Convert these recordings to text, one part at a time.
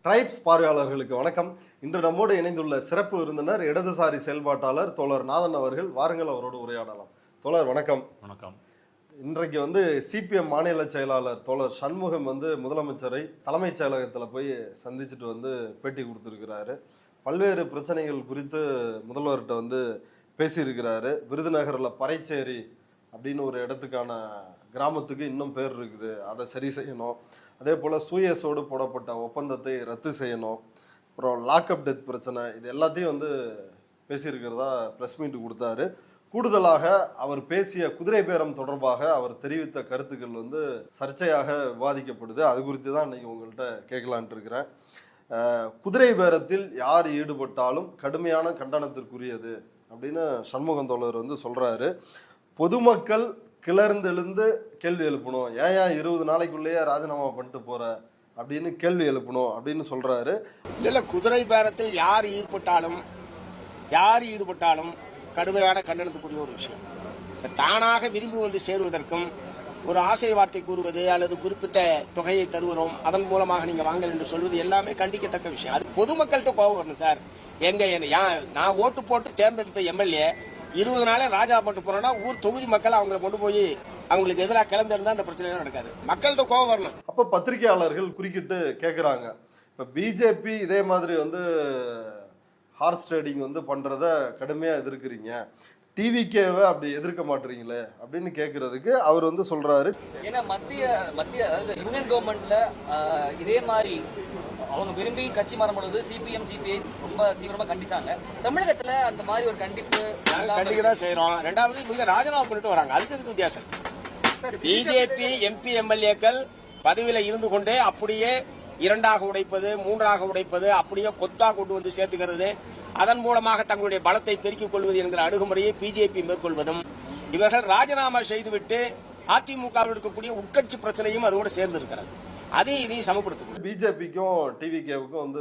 Tribes பார்வையாளர்களுக்கு வணக்கம். இன்று நம்மோடு இணைந்துள்ள சிறப்பு விருந்தினர் இடதுசாரி செயல்பாட்டாளர் தோழர் நாதன் அவர்கள். வாருங்கள், அவரோடு உரையாடலாம். தோழர் வணக்கம். வணக்கம். இன்றைக்கு சிபிஎம் மாநில செயலாளர் தோழர் சண்முகம் முதலமைச்சரை தலைமைச் செயலகத்தில் போய் சந்திச்சுட்டு பேட்டி கொடுத்துருக்கிறாரு. பல்வேறு பிரச்சனைகள் குறித்து முதல்வர்கிட்ட பேசியிருக்கிறாரு. விருதுநகரில் பறைச்சேரி அப்படின்னு ஒரு இடத்துக்கான கிராமத்துக்கு இன்னும் பேர் இருக்குது, அதை சரி செய்யணும். அதே போல் சூயஸோடு போடப்பட்ட ஒப்பந்தத்தை ரத்து செய்யணும். அப்புறம் லாக்அப் டெத் பிரச்சனை, இது எல்லாத்தையும் பேசியிருக்கிறதா ப்ரெஸ் மீட் கொடுத்தாரு. கூடுதலாக அவர் பேசிய குதிரை பேரம் தொடர்பாக அவர் தெரிவித்த கருத்துக்கள் சர்ச்சையாக விவாதிக்கப்படுது. அது குறித்து தான் இன்னைக்கு உங்கள்கிட்ட கேட்கலான்ட்டு இருக்கிறேன். குதிரை பேரத்தில் யார் ஈடுபட்டாலும் கடுமையான கண்டனத்திற்குரியது அப்படின்னு சண்முகம் தோழர் சொல்றாரு. பொதுமக்கள் கிளர்ந்தெழுந்து கேள்வி எழுப்பணும். ஏன் 20 நாளைக்குள்ளேயே ராஜினாமா பண்ணிட்டு போற அப்படின்னு கேள்வி எழுப்பணும் அப்படின்னு சொல்றாரு. இல்ல, குதிரை பேரத்தில் யார் ஈடுபட்டாலும் கடுமையான கண்டனத்துக்குரிய ஒரு விஷயம். தானாக விரும்பி சேருவதற்கும் ஒரு ஆசை வார்த்தை கூறுவது அல்லது குறிப்பிட்ட தொகையை தருகிறோம், அதன் மூலமாக நீங்க வாங்கல் என்று சொல்வது எல்லாமே கண்டிக்கத்தக்க விஷயம். அது பொதுமக்கள்கிட்ட கோபம் வரணும் சார். நான் ஓட்டு போட்டு தேர்ந்தெடுத்த எம்எல்ஏ 20 நாளே ராஜா போட்டு போனோம்னா ஊர் தொகுதி மக்கள் அவங்களை கொண்டு போய் அவங்களுக்கு எதிராக கிளம்பிருந்தா அந்த பிரச்சனை நடக்காது. மக்கள்கிட்ட கோபம் வரணும். அப்ப பத்திரிகையாளர்கள் குறுக்கிட்டு கேட்கிறாங்க, இப்ப பிஜேபி இதே மாதிரி ஹார்ஸ் ட்ரேடிங் பண்றத கடுமையா எதிர்க்கிறீங்க, டிவிகேவை அப்படி எதிர்க்க மாட்டீங்களே அப்படின்னு கேட்கறதுக்கு அவர் சொல்றாரு, ஏன்னா மத்திய அதாவது யூனியன் கவர்மெண்ட்ல இதே மாதிரி அவங்க விரும்பி கட்சி மாறும் பொழுது சிபிஎம் சிபிஐ ரொம்ப தீவிரமா கண்டிச்சாங்க. தமிழகத்துல அந்த மாதிரி ஒரு கண்டிக்கதான் செய்யறோம். ரெண்டாவது இவங்க ராஜினாமா பண்ணிட்டு வராங்க, அதுக்கு எதுக்கு வித்தியாசம்? பிஜேபி எம்பி எம்எல்ஏக்கள் பதவியில இருந்து கொண்டே அப்படியே 2ஆக உடைப்பது, 3ஆக உடைப்பது, அப்படியே கொத்தா கொண்டு சேர்த்துக்கிறது, அதன் மூலமாக தங்களுடைய பலத்தை பெருக்கிக் கொள்வது என்கிற அணுகுமுறையை பிஜேபி மேற்கொள்வதும், இவர்கள் ராஜினாமா செய்துவிட்டு அதிமுகவில் இருக்கக்கூடிய உட்கட்சி பிரச்சனையும் அதோடு சேர்ந்து இருக்கிறது. அதையும் இதையும் சமப்படுத்த பிஜேபிக்கும் டிவிகேவுக்கும்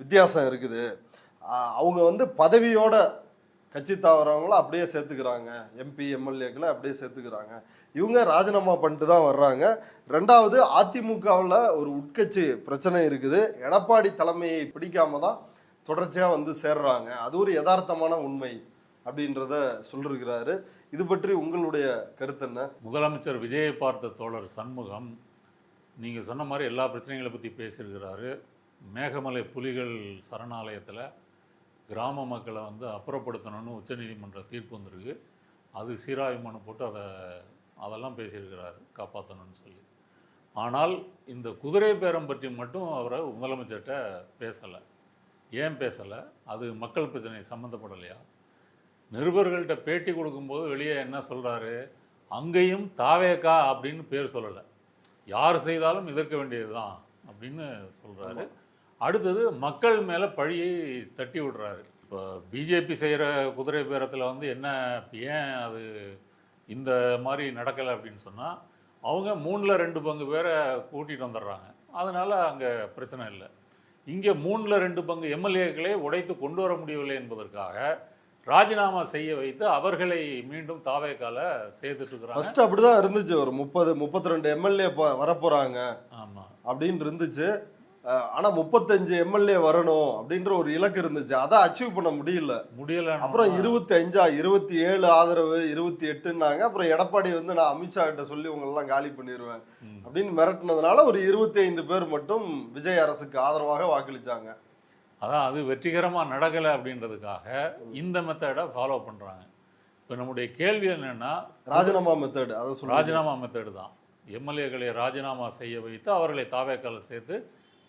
வித்தியாசம் இருக்குது. அவங்க பதவியோட கட்சி தாவறவங்கள அப்படியே சேர்த்துக்கிறாங்க, எம்பி எம்எல்ஏக்களை அப்படியே சேர்த்துக்கிறாங்க. இவங்க ராஜினாமா பண்ணிட்டு தான் வர்றாங்க. ரெண்டாவது, அதிமுகவில் ஒரு உட்கட்சி பிரச்சனை இருக்குது. எடப்பாடி தலைமையை பிடிக்காம தான் தொடர்ச்சியா சேர்றாங்க. அது ஒரு யதார்த்தமான உண்மை அப்படின்றத சொல்லிருக்கிறாரு. இது பற்றி உங்களுடைய கருத்து என்ன? முதலமைச்சர் விஜயை பார்த்த தோழர் சண்முகம் நீங்க சொன்ன மாதிரி எல்லா பிரச்சனைகளை பற்றி பேசியிருக்கிறாரு. மேகமலை புலிகள் சரணாலயத்தில் கிராம மக்களை அப்புறப்படுத்தணும்னு உச்சநீதிமன்ற தீர்ப்பு வந்திருக்கு. அது சீராய்வு மனு போட்டு அதெல்லாம் பேசியிருக்கிறாரு, காப்பாற்றணும்னு சொல்லி. ஆனால் இந்த குதிரை பேரம் பற்றி மட்டும் அவரை முதலமைச்சர்கிட்ட பேசலை. ஏன் பேசலை? அது மக்கள் பிரச்சனை சம்மந்தப்படலையா? நிருபர்கள்ட்ட பேட்டி கொடுக்கும்போது வெளியே என்ன சொல்கிறாரு, அங்கேயும் தாவேக்கா அப்படின்னு பேர் சொல்லலை, யார் செய்தாலும் எதிர்க்க வேண்டியது தான் அப்படின்னு சொல்கிறாரு. அடுத்தது மக்கள் மேலே பழியை தட்டி விடுறாரு. இப்போ பிஜேபி செய்கிற குதிரை பேரத்தில் என்ன ஏன் அது இந்த மாதிரி நடக்கலை அப்படின்னு சொன்னால், அவங்க 3ல் 2 பங்கு பேரை கூட்டிகிட்டு வந்துடுறாங்க, அதனால் அங்கே பிரச்சனை இல்லை. இங்கே 3ல் 2 பங்கு எம்எல்ஏக்களை உடைத்து கொண்டு வர முடியவில்லை என்பதற்காக ராஜினாமா செய்ய வைத்து அவர்களை மீண்டும் தாவேக்கால சேர்த்துட்டு இருக்கிறாங்க. ஃபர்ஸ்ட் அப்படிதான் இருந்துச்சு. ஒரு 30-32 எம்எல்ஏ வரப்போறாங்க ஆமா அப்படின்னு இருந்துச்சு. ஆனா 35 எம்எல்ஏ வரணும் அப்படின்ற ஒரு இலக்கு இருந்துச்சு. அதை அச்சீவ் பண்ண முடியல. அப்புறம் 25 27 ஆதரவு 28ன்னாங்க. அப்புறம் எடப்பாடி நான் அமித்ஷா கிட்ட சொல்லி உங்க எல்லாம் காலி பண்ணிடுவேன் அப்படின்னு மிரட்டினதுனால ஒரு 25 பேர் மட்டும் விஜய் அரசுக்கு ஆதரவாக வாக்களிச்சாங்க. அதான் அது வெற்றிகரமாக நடக்கலை அப்படின்றதுக்காக இந்த மெத்தடை ஃபாலோ பண்ணுறாங்க. இப்போ நம்முடைய கேள்வி என்னென்னா, ராஜினாமா மெத்தடு, அதை ராஜினாமா மெத்தடு தான். எம்எல்ஏக்களை ராஜினாமா செய்ய வைத்து அவர்களை தாவேக்கால சேர்த்து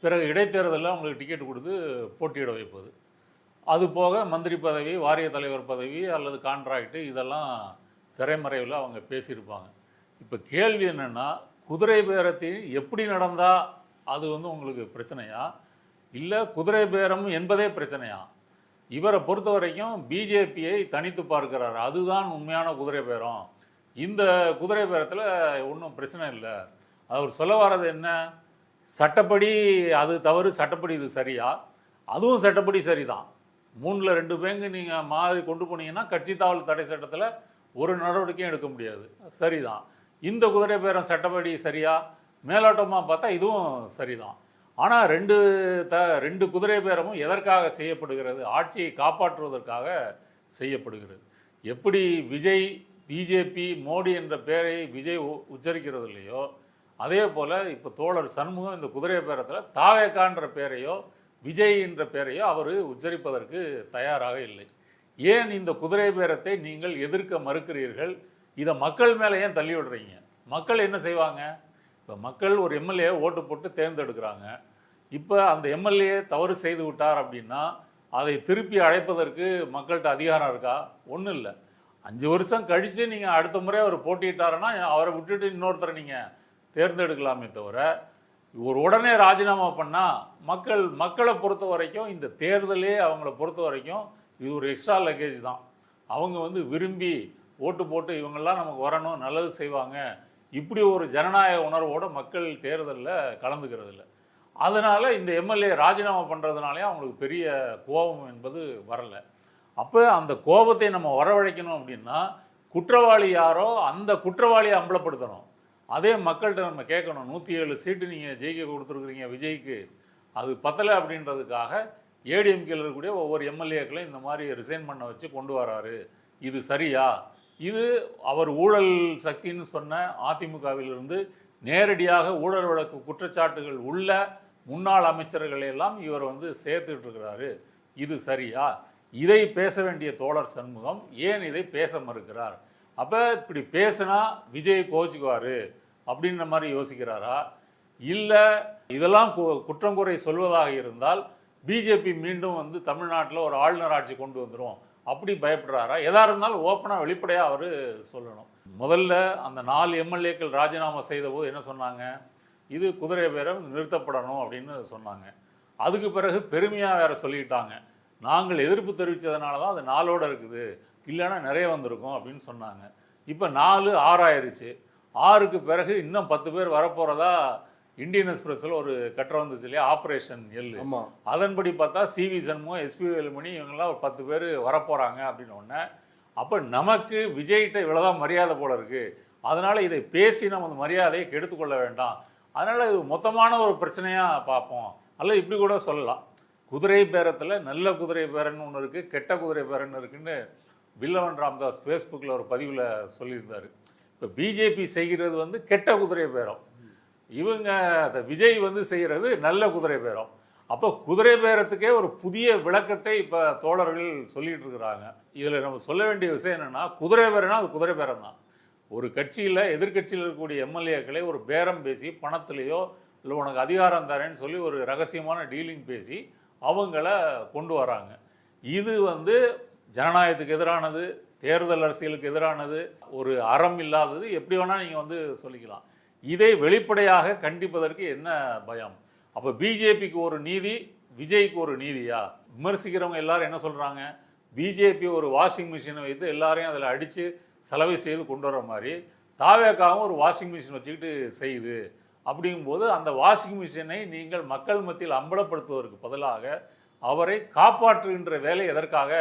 பிறகு இடைத்தேர்தலில் அவங்களுக்கு டிக்கெட் கொடுத்து போட்டியிட வைப்பது. அது போக மந்திரி பதவி, வாரிய தலைவர் பதவி அல்லது கான்ட்ராக்டு, இதெல்லாம் திரைமறைவில் அவங்க பேசியிருப்பாங்க. இப்போ கேள்வி என்னென்னா, குதிரை பேரத்தில் எப்படி நடந்தால் அது உங்களுக்கு பிரச்சனையா, இல்லை குதிரை பேரம் என்பதே பிரச்சனையா? இவரை பொறுத்த வரைக்கும் பிஜேபியை தனித்து பார்க்கிறார், அதுதான் உண்மையான குதிரை பேரம். இந்த குதிரை பேரத்தில் ஒன்றும் பிரச்சனை இல்லை. அவர் சொல்ல வர்றது என்ன, சட்டப்படி அது தவறு, சட்டப்படி இது சரியா? அதுவும் சட்டப்படி சரிதான். 3ல் 2 பேங்கு நீங்கள் மாதிரி கொண்டு போனீங்கன்னா கட்சி தாவல் தடை சட்டத்தில் ஒரு நடவடிக்கையும் எடுக்க முடியாது, சரிதான். இந்த குதிரை பேரம் சட்டப்படி சரியா? மேலோட்டமாக பார்த்தா இதுவும் சரிதான். ஆனால் ரெண்டு குதிரை பேரமும் எதற்காக செய்யப்படுகிறது? ஆட்சியை காப்பாற்றுவதற்காக செய்யப்படுகிறது. எப்படி விஜய் பிஜேபி மோடி என்ற பெயரை விஜய் உச்சரிக்கிறது இல்லையோ, அதே போல் இப்போ தோழர் சண்முகம் இந்த குதிரை பேரத்தில் தாவேக்கான்ற பெயரையோ விஜய் என்ற பெயரையோ அவர் உச்சரிப்பதற்கு தயாராக இல்லை. ஏன் இந்த குதிரை பேரத்தை நீங்கள் எதிர்க்க மறுக்கிறீர்கள்? இதை மக்கள் மேலே ஏன் தள்ளி விடுறீங்க? மக்கள் என்ன செய்வாங்க? இப்போ மக்கள் ஒரு எம்எல்ஏ ஓட்டு போட்டு தேர்ந்தெடுக்கிறாங்க. இப்போ அந்த எம்எல்ஏ தவறு செய்து விட்டார் அப்படின்னா அதை திருப்பி அழைப்பதற்கு மக்கள்கிட்ட அதிகாரம் இருக்கா? ஒன்றும் இல்லை. 5 வருஷம் கழித்து நீங்கள் அடுத்த முறை அவர் போட்டிட்டாருன்னா அவரை விட்டுட்டு இன்னொருத்தரை நீங்கள் தேர்ந்தெடுக்கலாமே தவிர ஒரு உடனே ராஜினாமா பண்ணால் மக்களை பொறுத்த வரைக்கும் இந்த தேர்தலே அவங்கள பொறுத்த வரைக்கும் இது ஒரு எக்ஸ்ட்ரா லக்கேஜ் தான். அவங்க வந்து விரும்பி ஓட்டு போட்டு இவங்கெல்லாம் நமக்கு வரணும், நல்லது செய்வாங்க, இப்படி ஒரு ஜனநாயக உணர்வோடு மக்கள் தேர்தலில் கலந்துக்கிறது இல்லை. அதனால் இந்த எம்எல்ஏ ராஜினாமா பண்ணுறதுனாலே அவங்களுக்கு பெரிய கோபம் என்பது வரலை. அப்போ அந்த கோபத்தை நம்ம வரவழைக்கணும் அப்படின்னா குற்றவாளி யாரோ அந்த குற்றவாளியை அம்பலப்படுத்தணும். அதே மக்கள்கிட்ட நம்ம கேட்கணும். 107 சீட்டு நீங்கள் ஜெயிக்க கொடுத்துருக்குறீங்க விஜய்க்கு, அது பத்தலை அப்படின்றதுக்காக ஏடிஎம்கேல இருக்கக்கூடிய ஒவ்வொரு எம்எல்ஏக்களையும் இந்த மாதிரி ரிசைன் பண்ண வச்சு கொண்டு வராரு, இது சரியா? இது அவர் ஊழல் சக்தின்னு சொன்ன அதிமுகவிலிருந்து நேரடியாக ஊழல் வழக்கு குற்றச்சாட்டுகள் உள்ள முன்னாள் அமைச்சர்களை எல்லாம் இவர் வந்து சேர்த்துட்டு இருக்கிறாரு, இது சரியா? இதை பேச வேண்டிய தோழர் சண்முகம் ஏன் இதை பேச மறுக்கிறார்? அப்போ இப்படி பேசினா விஜய் கோச்சுக்குவார் அப்படின்ற மாதிரி யோசிக்கிறாரா? இல்லை இதெல்லாம் குற்றங்குறை சொல்வதாக இருந்தால் பிஜேபி மீண்டும் வந்து தமிழ்நாட்டில் ஒரு ஆளுநர் ஆட்சி கொண்டு வந்துடும் அப்படி பயப்படுறாரா? எதாக இருந்தாலும் ஓப்பனாக வெளிப்படையாக அவர் சொல்லணும். முதல்ல அந்த 4 எம்எல்ஏக்கள் ராஜினாமா செய்த போது என்ன சொன்னாங்க? இது குதிரை பேரம் நிறுத்தப்படணும் அப்படின்னு சொன்னாங்க. அதுக்கு பிறகு பெருமையாக வேற சொல்லிட்டாங்க, நாங்கள் எதிர்ப்பு தெரிவித்ததுனால தான் அது 4ஓட இருக்குது, இல்லைன்னா நிறைய வந்திருக்கும் அப்படின்னு சொன்னாங்க. இப்போ 4 6 ஆயிடுச்சு. 6க்கு பிறகு இன்னும் 10 பேர் வரப்போகிறதா இந்தியன் எக்ஸ்பிரஸில் ஒரு கட்டுரை வந்துச்சு இல்லையா, ஆப்ரேஷன் எல். அதன்படி பார்த்தா சிவி சண்முகம், எஸ்பி வேலுமணி இவங்கெல்லாம் ஒரு 10 பேர் வரப்போகிறாங்க அப்படின்னு ஒன்று. அப்போ நமக்கு விஜய்கிட்ட இவ்வளோதான் மரியாதை போல இருக்குது, அதனால் இதை பேசி நம்ம அந்த மரியாதையை கெடுத்துக்கொள்ள வேண்டாம், அதனால் இது மொத்தமான ஒரு பிரச்சனையாக பார்ப்போம். அல்ல இப்படி கூட சொல்லலாம், குதிரை பேரத்தில் நல்ல குதிரை பேரன்னு ஒன்று இருக்குது, கெட்ட குதிரை பேரன்னு இருக்குன்னு வில்லவன் ராம்தாஸ் ஃபேஸ்புக்கில் ஒரு பதிவில் சொல்லியிருந்தார். இப்போ பிஜேபி செய்கிறது வந்து கெட்ட குதிரை பேரம், இவங்க விஜய் வந்து செய்கிறது நல்ல குதிரை பேரம். அப்போ குதிரை பேரத்துக்கே ஒரு புதிய விளக்கத்தை இப்போ தோழர்கள் சொல்லிட்டு இருக்கிறாங்க. இதில் நம்ம சொல்ல வேண்டிய விஷயம் என்னென்னா, குதிரை பேரம்னா அது குதிரை பேரம் தான். ஒரு கட்சியில் எதிர்கட்சியில் இருக்கக்கூடிய எம்எல்ஏக்களை ஒரு பேரம் பேசி பணத்திலேயோ இல்லை உனக்கு அதிகாரம் தரேன்னு சொல்லி ஒரு ரகசியமான டீலிங் பேசி அவங்கள கொண்டு வராங்க. இது வந்து ஜனநாயகத்துக்கு எதிரானது, தேர்தல் அரசியலுக்கு எதிரானது, ஒரு அறம் இல்லாதது, எப்படி வேணால் நீங்கள் வந்து சொல்லிக்கலாம். இதை வெளிப்படையாக கண்டிப்பதற்கு என்ன பயம்? அப்போ பிஜேபிக்கு ஒரு நீதி, விஜய்க்கு ஒரு நீதியா? விமர்சிக்கிறவங்க எல்லாரும் என்ன சொல்கிறாங்க? பிஜேபி ஒரு வாஷிங் மிஷினை வைத்து எல்லாரையும் அதில் அடித்து செலவை செய்து கொண்டு வர மாதிரி தாவேக்காவும் ஒரு வாஷிங் மிஷின் வச்சுக்கிட்டு செய்யுது. அப்படிங்கும்போது அந்த வாஷிங் மிஷினை நீங்கள் மக்கள் மத்தியில் அம்பலப்படுத்துவதற்கு பதிலாக அவரை காப்பாற்றுகின்ற வேலை எதற்காக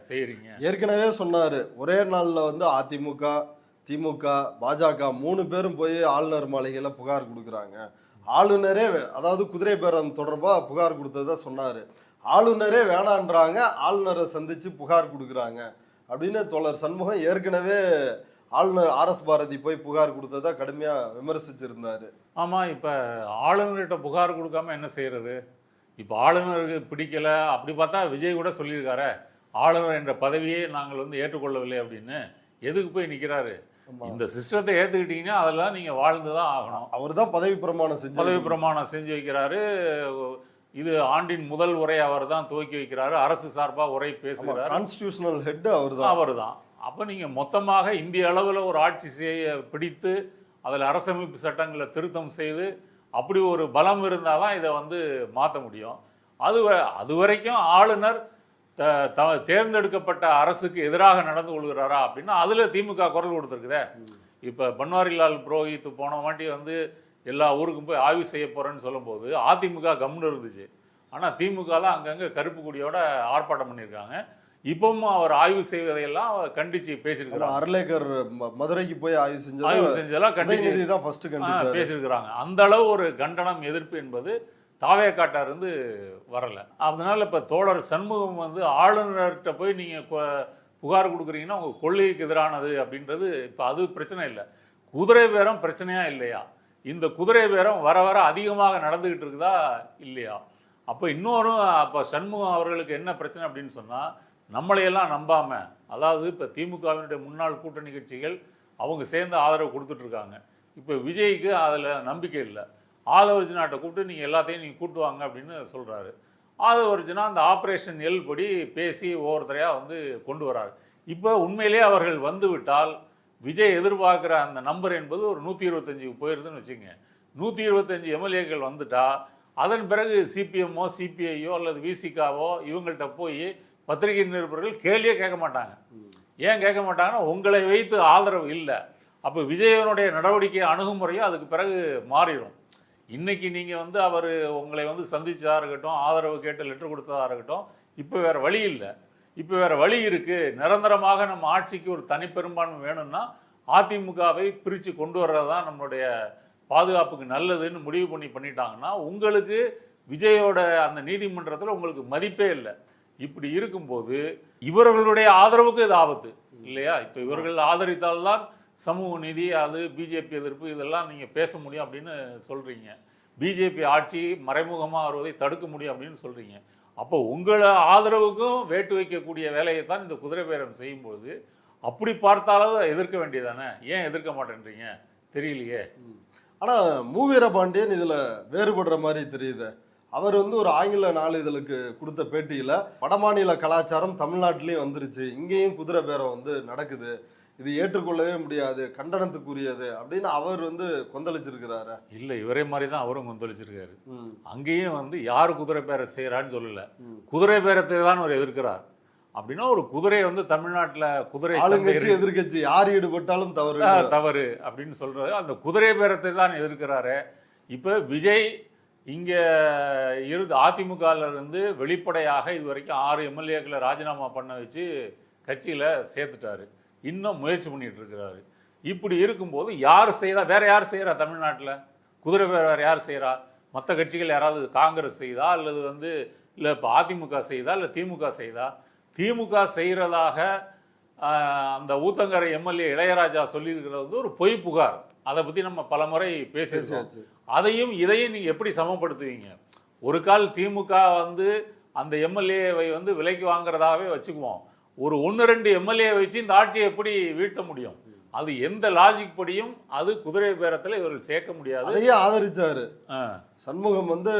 செய்கிறீங்க? ஏற்கனவே சொன்னார், ஒரே நாளில் வந்து அதிமுக, திமுக, பாஜக 3 பேரும் போய் ஆளுநர் மாளிகையில் புகார் கொடுக்குறாங்க. ஆளுநரே, அதாவது குதிரை பேரம் தொடர்பாக புகார் கொடுத்ததா சொன்னார். ஆளுநரே வேணான்றாங்க, ஆளுநரை சந்தித்து புகார் கொடுக்குறாங்க அப்படின்னு தோழர் சண்முகம் ஏற்கனவே ஆளுநர் ஆர்எஸ் பாரதி போய் புகார் கொடுத்ததா கடுமையாக விமர்சிச்சிருந்தார். ஆமாம், இப்போ ஆளுநர்கிட்ட புகார் கொடுக்காம என்ன செய்கிறது? இப்போ ஆளுநருக்கு பிடிக்கலை அப்படி பார்த்தா விஜய் கூட சொல்லியிருக்காரு, ஆளுநர் என்ற பதவியை நாங்கள் வந்து ஏற்றுக்கொள்ளவில்லை அப்படின்னு. எதுக்கு போய் நிற்கிறாரு? இந்த சிஸ்டத்தை ஏற்றுக்கிட்டீங்கன்னா அதெல்லாம் நீங்கள் வாழ்ந்து தான் ஆகணும். அவர் தான் பதவி பிரமாணம் செஞ்சு வைக்கிறாரு. இது ஆண்டின் முதல் உரை அவர் தான் துவக்கி வைக்கிறாரு, அரசு சார்பாக உரை பேசுகிறார், கான்ஸ்டிடியூஷனல் ஹெட் அவர் தான். அப்போ நீங்கள் மொத்தமாக இந்திய அளவில் ஒரு ஆட்சி செய்ய பிடித்து அதில் அரசமைப்பு சட்டங்களை திருத்தம் செய்து அப்படி ஒரு பலம் இருந்தால் தான் இதை வந்து மாற்ற முடியும். அது வரைக்கும் ஆளுநர் தேர்ந்தெடுக்கப்பட்ட அரசுக்கு எதிராக நடந்து கொள்கிறாரா அப்படின்னா அதில் திமுக குரல் கொடுத்துருக்குதே. இப்போ பன்வாரிலால் புரோஹித் போன வாட்டி வந்து எல்லா ஊருக்கும் போய் ஆய்வு செய்ய போகிறேன்னு சொல்லும்போது அதிமுக கம்னு இருந்துச்சு. ஆனால் திமுக தான் அங்கங்கே கருப்பு கொடியோட ஆர்ப்பாட்டம் பண்ணியிருக்காங்க. இப்பவும் அவர் ஆய்வு செய்வதையெல்லாம் கண்டிச்சு பேசியிருக்கிறாங்க. அர்லேக்கர் மதுரைக்கு போய் ஆய்வு செஞ்சதெல்லாம் கண்டிச்சு பேசியிருக்கிறாங்க. அந்த அளவு ஒரு கண்டனம், எதிர்ப்பு என்பது தாவேக்காட்டார் இருந்து வரலை. அதனால இப்போ தோழர் சண்முகம் வந்து ஆளுநர்கிட்ட போய் நீங்கள் புகார் கொடுக்குறீங்கன்னா உங்கள் கொள்கைக்கு எதிரானது அப்படின்றது இப்போ அது பிரச்சனை இல்லை. குதிரை பேரம் பிரச்சனையா இல்லையா? இந்த குதிரை பேரம் வர வர அதிகமாக நடந்துக்கிட்டு இருக்குதா இல்லையா? அப்போ இன்னொரு அப்போ சண்முகம் அவர்களுக்கு என்ன பிரச்சனை அப்படின்னு சொன்னால், நம்மளையெல்லாம் நம்பாமல், அதாவது இப்போ திமுகவினுடைய முன்னாள் கூட்டணி கட்சிகள் அவங்க சேர்ந்து ஆதரவு கொடுத்துட்ருக்காங்க. இப்போ விஜய்க்கு அதில் நம்பிக்கை இல்லை. ஆதவர்ஜினாட்டை கூப்பிட்டு நீங்கள் எல்லாத்தையும் நீங்கள் கூட்டுவாங்க அப்படின்னு சொல்கிறாரு. ஆதவர்ஜினா அந்த ஆப்ரேஷன் எல் படி பேசி ஒவ்வொருத்தரையாக வந்து கொண்டு வராரு. இப்போ உண்மையிலே அவர்கள் வந்து விட்டால் விஜய் எதிர்பார்க்குற அந்த நம்பர் என்பது ஒரு 125க்கு போயிருதுன்னு வச்சுக்கோங்க. 125 எம்எல்ஏக்கள் வந்துட்டா அதன் பிறகு சிபிஎம்மோ சிபிஐயோ அல்லது விசிகாவோ இவங்கள்ட்ட போய் பத்திரிகை நிருபர்கள் கேள்வியே கேட்க மாட்டாங்க. ஏன் கேட்க மாட்டாங்கன்னா, உங்களை வைத்து ஆதரவு இல்லை. அப்போ விஜயனுடைய நடவடிக்கை அணுகுமுறையும் அதுக்கு பிறகு மாறிடும். இன்னைக்கு நீங்கள் வந்து அவர் உங்களை வந்து சந்திச்சதாக இருக்கட்டும், ஆதரவு கேட்டு லெட்டர் கொடுத்ததாக இருக்கட்டும், இப்போ வேறு வழி இல்லை. இப்போ வேறு வழி இருக்குது. நிரந்தரமாக நம்ம ஆட்சிக்கு ஒரு தனிப்பெரும்பான்மை வேணும்னா அதிமுகவை பிரித்து கொண்டு வர்றது தான் நம்மளுடைய பாதுகாப்புக்கு நல்லதுன்னு முடிவு பண்ணிட்டாங்கன்னா, உங்களுக்கு விஜயோட அந்த நீதிமன்றத்தில் உங்களுக்கு மதிப்பே இல்லை. இப்படி இருக்கும்போது இவர்களுடைய ஆதரவுக்கு இது ஆபத்து இல்லையா? இப்போ இவர்கள் ஆதரித்தால்தான் சமூக நீதி, அது பிஜேபி எதிர்ப்பு, இதெல்லாம் நீங்கள் பேச முடியும் அப்படின்னு சொல்கிறீங்க. பிஜேபி ஆட்சி மறைமுகமாக வருவதை தடுக்க முடியும் அப்படின்னு சொல்கிறீங்க. அப்போ உங்களை ஆதரவுக்கும் வேட்டு வைக்கக்கூடிய வேலையை தான் இந்த குதிரை பேரம் செய்யும்போது, அப்படி பார்த்தாலும் எதிர்க்க வேண்டியதானே? ஏன் எதிர்க்க மாட்டேன்றீங்க தெரியலையே. ஆனால் மூவீரபாண்டியன் இதில் வேறுபடுற மாதிரி தெரியுது. அவர் வந்து ஒரு ஆங்கில நாளிதழுக்கு கொடுத்த பேட்டியில், வடமாநில கலாச்சாரம் தமிழ்நாட்டிலையும் வந்துருச்சு, இங்கேயும் குதிரை பேரம் வந்து நடக்குது, இது ஏற்றுக்கொள்ளவே முடியாது, கண்டனத்துக்குரியது அப்படின்னு அவர் வந்து கொந்தளிச்சிருக்கிறாரு. இல்லை, இவரே மாதிரி தான் அவரும் கொந்தளிச்சிருக்காரு. அங்கேயும் வந்து யார் குதிரை பேரம் செய்யறான்னு சொல்லல, குதிரை பேரத்தை தான் அவர் எதிர்க்கிறார். அப்படின்னா ஒரு குதிரை வந்து தமிழ்நாட்டில் குதிரை ஆளுங்கட்சி எதிர்கட்சி யார் ஈடுபட்டாலும் தவறு அப்படின்னு சொல்றாரு. அந்த குதிரை பேரத்தை தான் எதிர்க்கிறாரு. இப்போ விஜய் இங்கே இருந்து அதிமுகவில் இருந்து வெளிப்படையாக இது வரைக்கும் 6 எம்எல்ஏக்களை ராஜினாமா பண்ண வச்சு கட்சியில் சேர்த்துட்டாரு. இன்னும் முயற்சி பண்ணிட்டு இருக்கிறாரு. இப்படி இருக்கும்போது யார் செய்யறா? வேற யார் செய்யறா? தமிழ்நாட்டில் குதிரை பேர் வேற யார் செய்யறா? மற்ற கட்சிகள் யாராவது காங்கிரஸ் செய்தா, அல்லது வந்து இல்லை இப்போ அதிமுக செய்தா, இல்லை திமுக செய்தா? திமுக செய்கிறதாக அந்த ஊத்தங்கரை எம்எல்ஏ இளையராஜா சொல்லியிருக்கிறது வந்து ஒரு பொய் புகார். அதை பற்றி நம்ம பல முறை பேசியிருக்கோம். அதையும் இதையும் நீங்கள் எப்படி சமப்படுத்துவீங்க? ஒரு கால் திமுக வந்து அந்த எம்எல்ஏவை வந்து விலைக்கு வாங்குறதாவே வச்சுக்குவோம். ஒரு 1-2 எம்எல்ஏ வச்சு இந்த ஆட்சியை எப்படி வீழ்த்த முடியும்? அது எந்த லாஜிக் படியும் அது குதிரை பேரத்தில் இவர்கள் சேர்க்க முடியாது. அதையே ஆதரிச்சாரு சண்முகம் வந்து.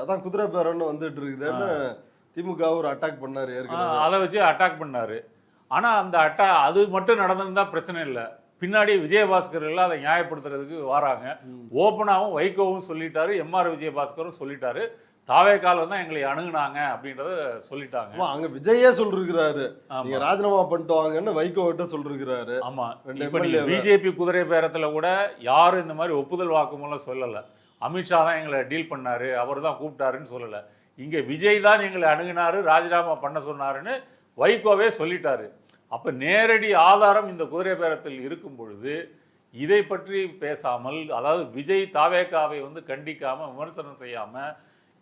அதான் குதிரை பேரம்னு வந்துட்டு இருக்குதுன்னு திமுக ஒரு அட்டாக் பண்ணாரு. அதை வச்சு அட்டாக் பண்ணாரு. ஆனால் அந்த அது மட்டும் நடந்திருந்தா பிரச்சனை இல்லை. பின்னாடி விஜயபாஸ்கர்கள் அதை நியாயப்படுத்துறதுக்கு வராங்க. ஓப்பனாகவும் வைகோவும் சொல்லிட்டாரு, எம்ஆர் விஜயபாஸ்கரும் சொல்லிட்டாரு, தாவேக்காலம் தான் எங்களை அணுகுனாங்க அப்படின்றத சொல்லிட்டாங்க. அங்க விஜயே சொல்லிருக்கிறாரு, நீங்க ராஜினாமா பண்ணிட்டு வாங்கன்னு வைகோ கிட்ட சொல்லிருக்கிறாரு. ஆமா, இப்ப நீங்க பிஜேபி குதிரை பேரத்துல கூட யாரும் இந்த மாதிரி ஒப்புதல் வாக்குமூலம் சொல்லல. அமித்ஷா தான் எங்களை டீல் பண்ணாரு, அவர் தான் கூப்பிட்டாருன்னு சொல்லல. இங்க விஜய் தான் எங்களை அணுகுனாரு, ராஜினாமா பண்ண சொன்னாருன்னு வைகோவே சொல்லிட்டாரு. அப்ப நேரடி ஆதாரம் இந்த குதிரை பேரத்தில் இருக்கும் பொழுது இதை பற்றி பேசாமல், அதாவது விஜய் தாவேக்காவை வந்து கண்டிக்காம விமர்சனம் செய்யாம,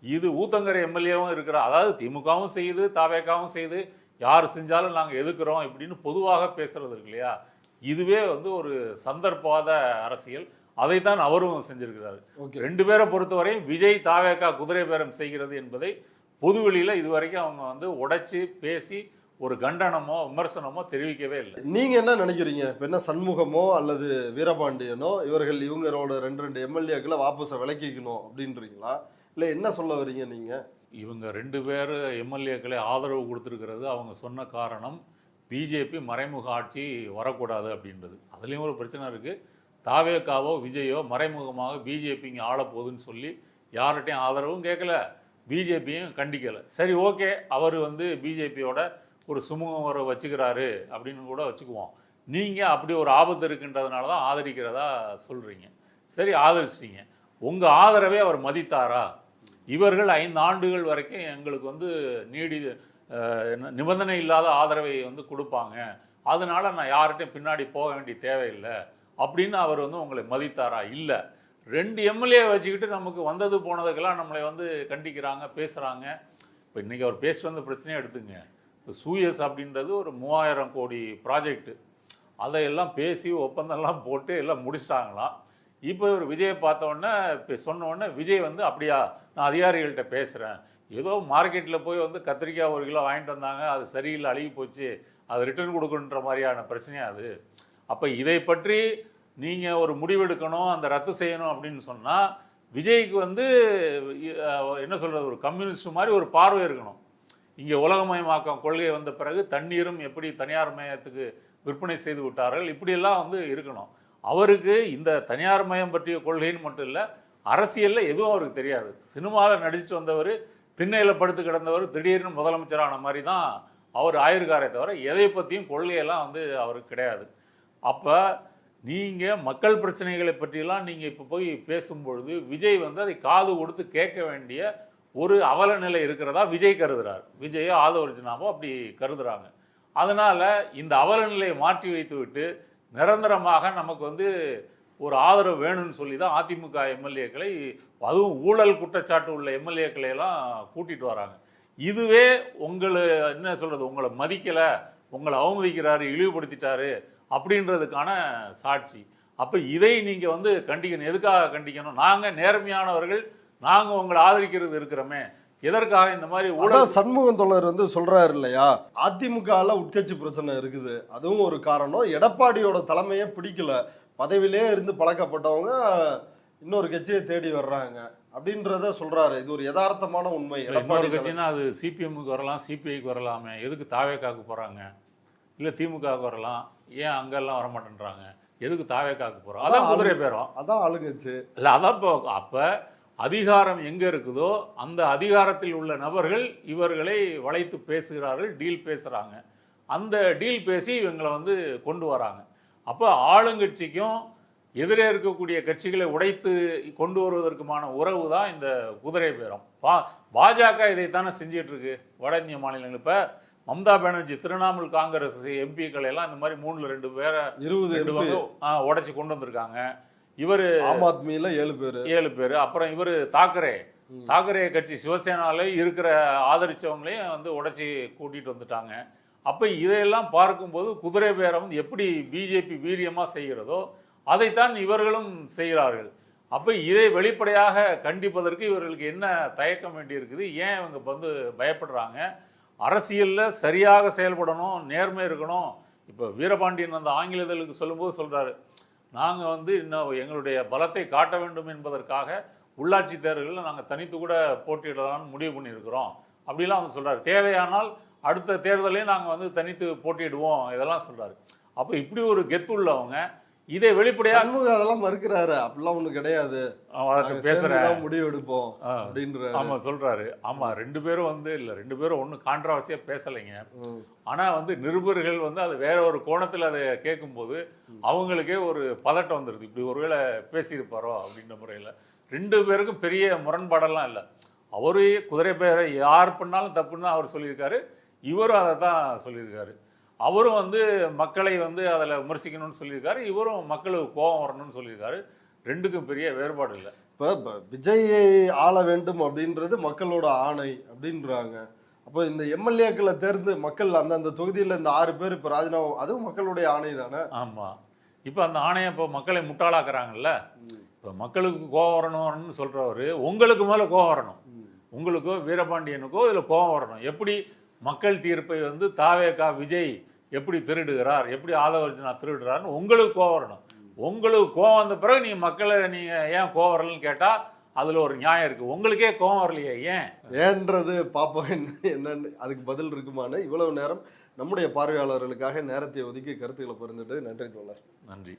இது ஊத்தங்கரை எம்எல்ஏவும் இருக்கிற, அதாவது திமுகவும் செய்யுது தாவேக்காவும் செய்யுது, யார் செஞ்சாலும் நாங்கள் எதுக்குறோம் இப்படின்னு பொதுவாக பேசுறது இருக்கு இல்லையா? இதுவே வந்து ஒரு சந்தர்ப்பவாத அரசியல். அதைத்தான் அவரும் செஞ்சிருக்கிறாரு. 2 பேரை பொறுத்தவரையும் விஜய் தாவேக்கா குதிரை பேரம் செய்கிறது என்பதை பொதுவெளியில இதுவரைக்கும் அவங்க வந்து உடைச்சு பேசி ஒரு கண்டனமோ விமர்சனமோ தெரிவிக்கவே இல்லை. நீங்க என்ன நினைக்கிறீங்க? என்ன சண்முகமோ அல்லது வீரபாண்டியனோ இவங்களோட 2 எம்எல்ஏக்களை வாபஸை விலக்கிக்கணும் அப்படின்றீங்களா, இல்லை என்ன சொல்ல வரீங்க நீங்க? இவங்க 2 பேர் எம்எல்ஏக்களை ஆதரவு கொடுத்துருக்கிறது அவங்க சொன்ன காரணம் பிஜேபி மறைமுக ஆட்சி வரக்கூடாது அப்படின்றது. அதுலேயும் ஒரு பிரச்சனை இருக்குது. தாவேக்காவோ விஜயோ மறைமுகமாக பிஜேபி இங்கே ஆளப்போகுதுன்னு சொல்லி யார்கிட்டையும் ஆதரவும் கேட்கல, பிஜேபியும் கண்டிக்கலை. சரி, ஓகே, அவர் வந்து பிஜேபியோட ஒரு சுமூகம் வர வச்சுக்கிறாரு அப்படின்னு கூட வச்சுக்குவோம். நீங்கள் அப்படி ஒரு ஆபத்து இருக்குன்றதுனால தான் ஆதரிக்கிறதா சொல்கிறீங்க. சரி, ஆதரிச்சிட்டீங்க. உங்கள் ஆதரவே அவர் மதித்தாரா? இவர்கள் 5 ஆண்டுகள் வரைக்கும் எங்களுக்கு வந்து நிபந்தனை இல்லாத ஆதரவை வந்து கொடுப்பாங்க, அதனால நான் யார்கிட்டையும் பின்னாடி போக வேண்டிய தேவையில்லை அப்படின்னு அவர் வந்து உங்களை மதித்தாரா? இல்லை. 2 எம்எல்ஏ வச்சுக்கிட்டு நமக்கு வந்தது போனதுக்கெல்லாம் நம்மளை வந்து கண்டிக்கிறாங்க, பேசுகிறாங்க. இப்போ இன்றைக்கி அவர் பேசிட்டு வந்த பிரச்சனையை எடுத்துங்க. இப்போ சூயஸ் அப்படின்றது ஒரு 3000 கோடி ப்ராஜெக்ட்டு, அதையெல்லாம் பேசி ஒப்பந்தம்லாம் போட்டு எல்லாம் முடிச்சிட்டாங்களாம். இப்போ ஒரு விஜயை பார்த்தோன்னே இப்போ சொன்னோடனே விஜய் வந்து அப்படியா நான் அதிகாரிகள்கிட்ட பேசுகிறேன், ஏதோ மார்க்கெட்டில் போய் வந்து கத்திரிக்காய் 1 கிலோ வாங்கிட்டு வந்தாங்க, அது சரியில்லை, அழுகி போச்சு, அது ரிட்டர்ன் கொடுக்கணுன்ற மாதிரியான பிரச்சனையாக அது. அப்போ இதை பற்றி நீங்கள் ஒரு முடிவெடுக்கணும், அந்த ரத்து செய்யணும் அப்படின்னு சொன்னால் விஜய்க்கு வந்து என்ன சொல்கிறது, ஒரு கம்யூனிஸ்ட் மாதிரி ஒரு பார்வை இருக்கணும். இங்கே உலகமயமாக்கம் கொள்கை வந்த பிறகு தண்ணீரும் எப்படி தனியார் மயத்துக்கு விற்பனை செய்து விட்டார்கள், இப்படியெல்லாம் வந்து இருக்கணும். அவருக்கு இந்த தனியார் மயம் பற்றிய கொள்கைன்னு மட்டும் இல்லை, அரசியலில் எதுவும் அவருக்கு தெரியாது. சினிமாவில் நடிச்சுட்டு வந்தவர், திண்ணையில் படுத்து கிடந்தவர், திடீர்னு முதலமைச்சரான மாதிரி தான் அவர் ஆயிருக்காரே தவிர எதை பற்றியும் கொள்கையெல்லாம் வந்து அவருக்கு கிடையாது. அப்போ நீங்கள் மக்கள் பிரச்சனைகளை பற்றியெல்லாம் நீங்கள் இப்போ போய் பேசும்பொழுது விஜய் வந்து அதை காது கொடுத்து கேட்க வேண்டிய ஒரு அவல நிலை இருக்கிறதா விஜய் கருதுறார். விஜயோ ஆதவர்ஜனாவோ அப்படி கருதுறாங்க. அதனால் இந்த அவல நிலையை மாற்றி வைத்து விட்டு நிரந்தரமாக நமக்கு வந்து ஒரு ஆதரவு வேணும்னு சொல்லி தான் அதிமுக எம்எல்ஏக்களை, அதுவும் ஊழல் குற்றச்சாட்டு உள்ள எம்எல்ஏக்களை எல்லாம் கூட்டிகிட்டு வராங்க. இதுவே உங்களை என்ன சொல்கிறது, உங்களை மதிக்கலை, உங்களை அவமதிக்கிறாரு, இழிவுபடுத்திட்டாரு அப்படின்றதுக்கான சாட்சி. அப்போ இதை நீங்கள் வந்து கண்டிக்கணும். எதுக்காக கண்டிக்கணும்? நாங்கள் நேர்மையானவர்கள், நாங்கள் உங்களை ஆதரிக்கிறது இருக்கிறோமே, எதற்காக இந்த மாதிரி ஊழல்? சண்முகம் தோழர் வந்து சொல்றாரு இல்லையா, அதிமுகல உட்கட்சி பிரச்சனை இருக்குது, அதுவும் ஒரு காரணம். எடப்பாடியோட தலைமையை பிடிக்கல, பதவியிலே இருந்து பழக்கப்பட்டவங்க இன்னொரு கட்சியை தேடி வர்றாங்க அப்படின்றத சொல்றாரு. இது ஒரு யதார்த்தமான உண்மை. எடப்பாடி கட்சின்னா அது சிபிஎம்முக்கு வரலாம், சிபிஐக்கு வரலாமே, எதுக்கு தாவேக்காக்கு போறாங்க, இல்லை திமுகவுக்கு வரலாம், ஏன் அங்கெல்லாம் வரமாட்டேன்றாங்க, எதுக்கு தாவேக்காக்கு போறோம்? அதான் குதிரை பேரும், அதான் ஆளுங்கட்சி இல்லை. அதான் அப்போ அதிகாரம் எங்கே இருக்குதோ அந்த அதிகாரத்தில் உள்ள நபர்கள் இவர்களை வளைத்து பேசுகிறார்கள், டீல் பேசுகிறாங்க. அந்த டீல் பேசி இவங்களை வந்து கொண்டு வராங்க. அப்போ ஆளுங்கட்சிக்கும் எதிரே இருக்கக்கூடிய கட்சிகளை உடைத்து கொண்டு வருவதற்குமான உறவு தான் இந்த குதிரை பேரம். பாஜக இதைத்தானே செஞ்சிட்டு இருக்கு வட இந்திய மாநிலங்கள். இப்போ மம்தா பானர்ஜி திரிணாமுல் காங்கிரஸ் எம்பிக்கள் எல்லாம் இந்த மாதிரி 3ல் 2 பேரை 20 உடைச்சி கொண்டு வந்திருக்காங்க. இவர் ஆம் ஆத்மியில 7 பேர். அப்புறம் இவர் தாக்கரே கட்சி சிவசேனால இருக்கிற ஆதரிச்சவங்களையும் வந்து உடைச்சி கூட்டிட்டு வந்துட்டாங்க. அப்ப இதையெல்லாம் பார்க்கும்போது குதிரை பேரம் வந்து எப்படி பிஜேபி வீரியமா செய்கிறதோ அதைத்தான் இவர்களும் செய்கிறார்கள். அப்ப இதை வெளிப்படையாக கண்டிப்பதற்கு இவர்களுக்கு என்ன தயக்கம் வேண்டி இருக்குது? ஏன் இவங்க வந்து பயப்படுறாங்க? அரசியல்ல சரியாக செயல்படணும், நேர்மை இருக்கணும். இப்போ வீரபாண்டியன் அந்த ஆங்கில இதழுக்கு சொல்லும்போது சொல்றாரு, நாங்கள் வந்து இன்னும் எங்களுடைய பலத்தை காட்ட வேண்டும் என்பதற்காக உள்ளாட்சி தேர்தல்களில் நாங்கள் தனித்து கூட போட்டியிடலாம்னு முடிவு பண்ணியிருக்கிறோம் அப்படிலாம் வந்து சொல்கிறார். தேவையானால் அடுத்த தேர்தலையும் நாங்கள் வந்து தனித்து போட்டியிடுவோம், இதெல்லாம் சொல்கிறாரு. அப்போ இப்படி ஒரு கெத்து உள்ளவங்க இதை வெளிப்படையாக அதெல்லாம் மறுக்கிறாரு. அப்படிலாம் ஒன்றும் கிடையாது, பேசுகிறேன், முடிவு எடுப்போம் அப்படின்ற. ஆமாம் சொல்கிறாரு. ஆமாம் 2 பேரும் வந்து இல்லை, 2 பேரும் ஒன்றும் கான்ட்ரவர்சியாக பேசலைங்க. ஆனால் வந்து நிருபர்கள் வந்து அது வேற ஒரு கோணத்தில் அதை கேட்கும்போது அவங்களுக்கே ஒரு பதட்டம் வந்துடுது, இப்படி ஒருவேளை பேசியிருப்பாரோ அப்படின்ற முறையில். 2 பேருக்கும் பெரிய முரண்பாடெல்லாம் இல்லை. அவரு குதிரை பேரை யார் பண்ணாலும் தப்புன்னு அவர் சொல்லியிருக்காரு, இவரும் அதை தான் சொல்லியிருக்காரு. அவரும் வந்து மக்களை வந்து அதில் விமர்சிக்கணும்னு சொல்லியிருக்காரு, இவரும் மக்களுக்கு கோபம் வரணும்னு சொல்லியிருக்காரு. 2க்கும் பெரிய வேறுபாடு இல்லை. இப்போ விஜயை ஆள வேண்டும் அப்படின்றது மக்களோட ஆணை அப்படின்றாங்க. அப்போ இந்த எம்எல்ஏக்களை தேர்ந்து மக்கள் அந்தந்த தொகுதியில் இந்த 6 பேர் இப்போ ராஜினாமா, அதுவும் மக்களுடைய ஆணை தானே? ஆமாம். இப்போ அந்த ஆணையை இப்போ மக்களை முட்டாளாக்குறாங்கல்ல. இப்போ மக்களுக்கு கோபம் வரணும்னு சொல்கிறவர் உங்களுக்கு மேலே கோபம் வரணும், உங்களுக்கோ வீரபாண்டியனுக்கோ இதில் கோபம் வரணும். எப்படி மக்கள் தீர்ப்பை வந்து தாவேகா விஜய் எப்படி திருடுகிறார், எப்படி ஆதவர்ஜனா திருடுறாருன்னு உங்களுக்கு கோவம் வரணும். உங்களுக்கு கோவம் வந்த பிறகு நீங்கள் மக்களை நீங்கள் ஏன் கோவம் வரலன்னு கேட்டால் அதில் ஒரு நியாயம் இருக்குது. உங்களுக்கே கோவம் வரலையே, ஏன்றது பார்ப்போம் என்னன்னு அதுக்கு பதில் இருக்குமான்னு. இவ்வளவு நேரம் நம்முடைய பார்வையாளர்களுக்காக நேரத்தை ஒதுக்கி கருத்துக்களை பகிர்ந்துட்டு நன்றி தோழர். நன்றி.